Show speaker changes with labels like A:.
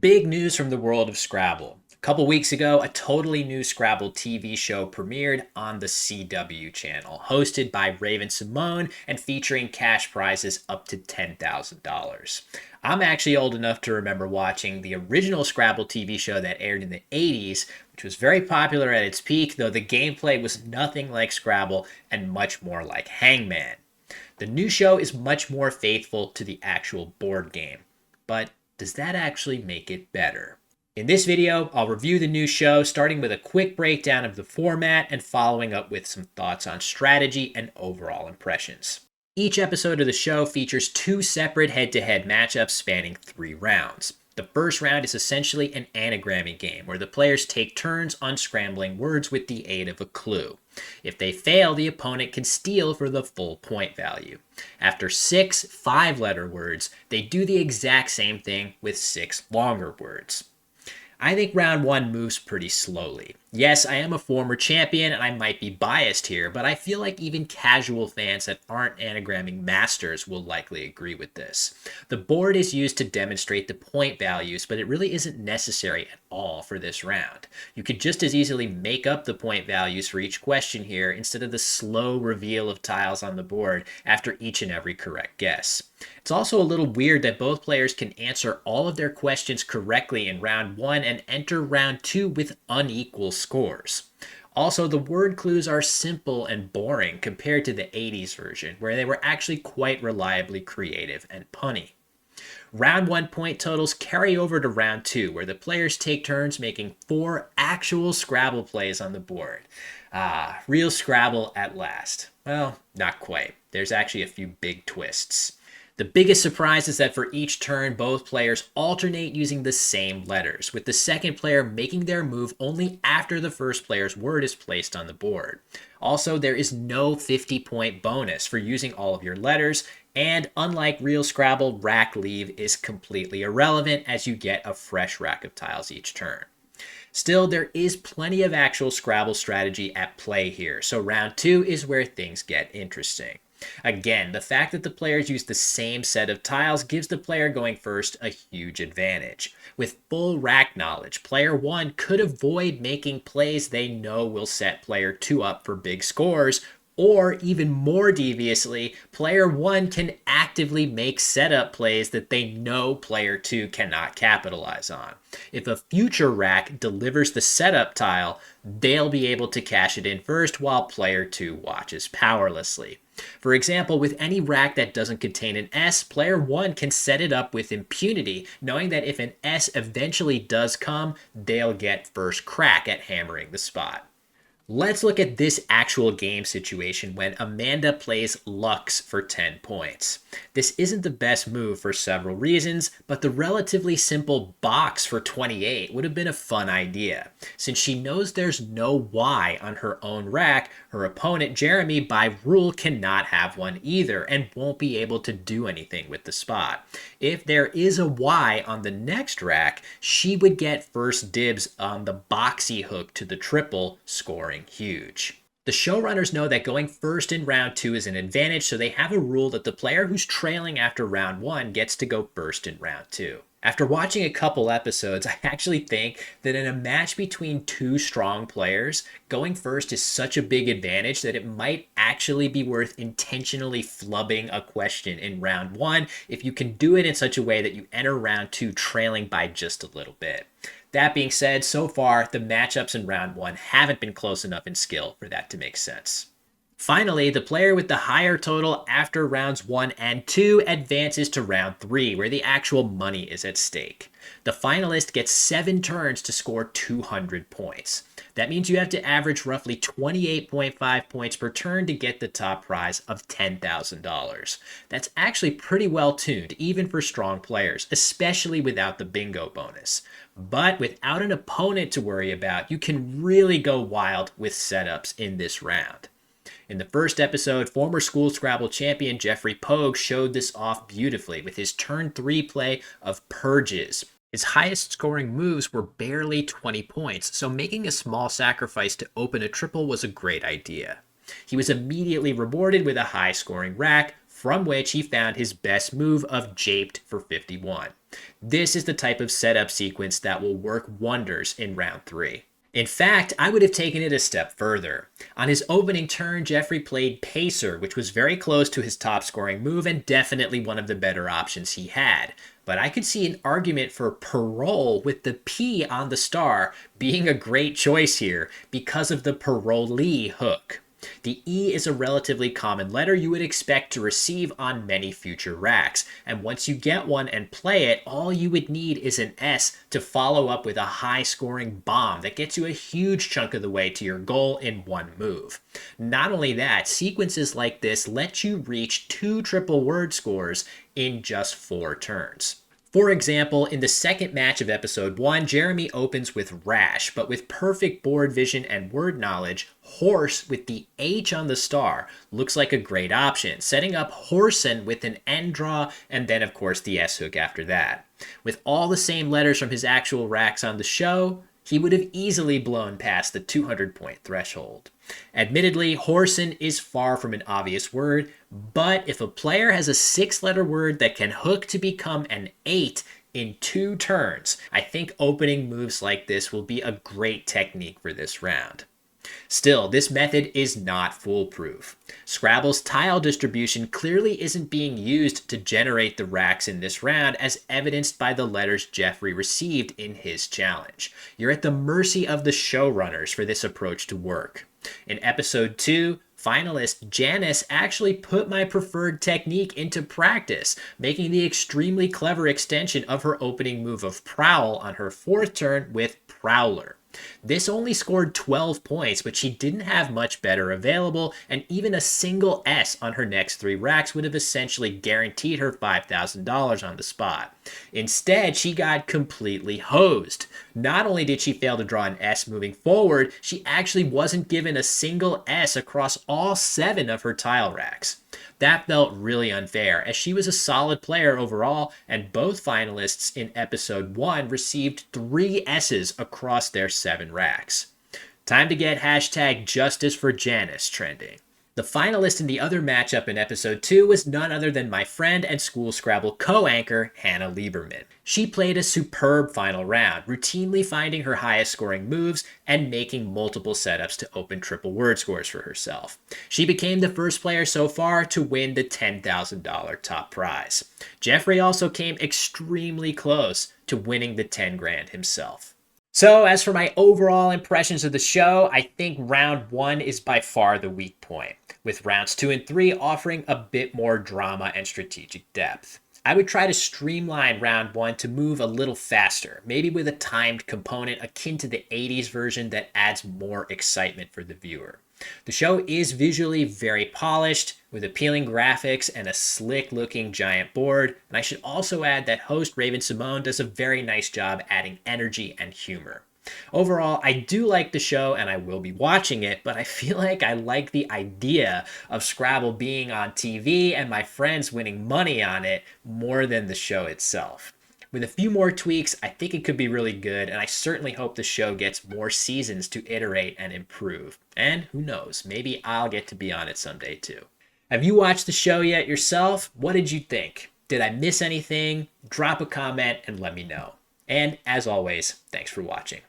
A: Big news from the world of Scrabble. A couple weeks ago, a totally new Scrabble TV show premiered on the CW channel, hosted by Raven-Symoné and featuring cash prizes up to $10,000. I'm actually old enough to remember watching the original Scrabble TV show that aired in the 80s, which was very popular at its peak, though the gameplay was nothing like Scrabble and much more like Hangman. The new show is much more faithful to the actual board game, but does that actually make it better? In this video, I'll review the new show, starting with a quick breakdown of the format and following up with some thoughts on strategy and overall impressions. Each episode of the show features two separate head-to-head matchups spanning 3 rounds. The first round is essentially an anagramming game where the players take turns unscrambling words with the aid of a clue. If they fail, the opponent can steal for the full point value. After 6 5-letter words, they do the exact same thing with 6 longer words. I think round 1 moves pretty slowly. Yes, I am a former champion and I might be biased here, but I feel like even casual fans that aren't anagramming masters will likely agree with this. The board is used to demonstrate the point values, but it really isn't necessary at all for this round. You could just as easily make up the point values for each question here instead of the slow reveal of tiles on the board after each and every correct guess. It's also a little weird that both players can answer all of their questions correctly in round 1 and enter round 2 with unequal scores. Also, the word clues are simple and boring compared to the 80s version, where they were actually quite reliably creative and punny. Round 1 point totals carry over to round 2, where the players take turns making 4 actual Scrabble plays on the board. Real Scrabble at last. Well, not quite. There's actually a few big twists. The biggest surprise is that for each turn, both players alternate using the same letters, with the second player making their move only after the first player's word is placed on the board. Also, there is no 50-point bonus for using all of your letters, and unlike real Scrabble, rack leave is completely irrelevant as you get a fresh rack of tiles each turn. Still, there is plenty of actual Scrabble strategy at play here, so round 2 is where things get interesting. Again, the fact that the players use the same set of tiles gives the player going first a huge advantage. With full rack knowledge, player 1 could avoid making plays they know will set player 2 up for big scores, or even more deviously, player 1 can actively make setup plays that they know player 2 cannot capitalize on. If a future rack delivers the setup tile, they'll be able to cash it in first while player 2 watches powerlessly. For example, with any rack that doesn't contain an S, player 1 can set it up with impunity, knowing that if an S eventually does come, they'll get first crack at hammering the spot. Let's look at this actual game situation when Amanda plays Lux for 10 points. This isn't the best move for several reasons, but the relatively simple box for 28 would have been a fun idea. Since she knows there's no Y on her own rack, her opponent Jeremy by rule cannot have one either and won't be able to do anything with the spot. If there is a Y on the next rack, she would get first dibs on the boxy hook to the triple, scoring huge. The showrunners know that going first in round 2 is an advantage, so they have a rule that the player who's trailing after round 1 gets to go first in round 2. After watching a couple episodes, I actually think that in a match between 2 strong players, going first is such a big advantage that it might actually be worth intentionally flubbing a question in round 1 if you can do it in such a way that you enter round 2 trailing by just a little bit. That being said, so far, the matchups in round 1 haven't been close enough in skill for that to make sense. Finally, the player with the higher total after rounds 1 and 2 advances to round 3, where the actual money is at stake. The finalist gets 7 turns to score 200 points. That means you have to average roughly 28.5 points per turn to get the top prize of $10,000. That's actually pretty well tuned, even for strong players, especially without the bingo bonus. But without an opponent to worry about, you can really go wild with setups in this round. In the first episode, former school Scrabble champion Jeffrey Pogue showed this off beautifully with his turn 3 play of Purges. His highest scoring moves were barely 20 points, so making a small sacrifice to open a triple was a great idea. He was immediately rewarded with a high scoring rack, from which he found his best move of japed for 51. This is the type of setup sequence that will work wonders in round 3. In fact, I would have taken it a step further. On his opening turn, Jeffrey played Pacer, which was very close to his top scoring move and definitely one of the better options he had. But I could see an argument for Parole with the P on the star being a great choice here because of the parolee hook. The E is a relatively common letter you would expect to receive on many future racks, and once you get one and play it, all you would need is an S to follow up with a high-scoring bomb that gets you a huge chunk of the way to your goal in one move. Not only that, sequences like this let you reach 2 triple word scores in just 4 turns. For example, in the second match of episode 1, Jeremy opens with Rash, but with perfect board vision and word knowledge, Horse with the H on the star looks like a great option, setting up Horsen with an N draw and then of course the S hook after that. With all the same letters from his actual racks on the show, he would have easily blown past the 200-point threshold. Admittedly, Horsen is far from an obvious word, but if a player has a 6-letter word that can hook to become an 8 in 2 turns, I think opening moves like this will be a great technique for this round. Still, this method is not foolproof. Scrabble's tile distribution clearly isn't being used to generate the racks in this round, as evidenced by the letters Jeffrey received in his challenge. You're at the mercy of the showrunners for this approach to work. In episode 2, finalist Janice actually put my preferred technique into practice, making the extremely clever extension of her opening move of Prowl on her 4th turn with Prowler. This only scored 12 points, but she didn't have much better available, and even a single S on her next 3 racks would have essentially guaranteed her $5,000 on the spot. Instead, she got completely hosed. Not only did she fail to draw an S moving forward, she actually wasn't given a single S across all 7 of her tile racks. That felt really unfair, as she was a solid player overall, and both finalists in episode 1 received 3 S's across their 7 racks. Time to get hashtag justice for Janice trending. The finalist in the other matchup in episode 2 was none other than my friend and School Scrabble co-anchor, Hannah Lieberman. She played a superb final round, routinely finding her highest scoring moves and making multiple setups to open triple word scores for herself. She became the first player so far to win the $10,000 top prize. Jeffrey also came extremely close to winning the 10 grand himself. So as for my overall impressions of the show, I think round 1 is by far the weak point, with rounds 2 and 3 offering a bit more drama and strategic depth. I would try to streamline round 1 to move a little faster, maybe with a timed component akin to the 80s version that adds more excitement for the viewer. The show is visually very polished, with appealing graphics and a slick-looking giant board, and I should also add that host Raven-Symoné does a very nice job adding energy and humor. Overall, I do like the show and I will be watching it, but I feel like I like the idea of Scrabble being on TV and my friends winning money on it more than the show itself. With a few more tweaks, I think it could be really good, and I certainly hope the show gets more seasons to iterate and improve. And who knows, maybe I'll get to be on it someday too. Have you watched the show yet yourself? What did you think? Did I miss anything? Drop a comment and let me know. And as always, thanks for watching.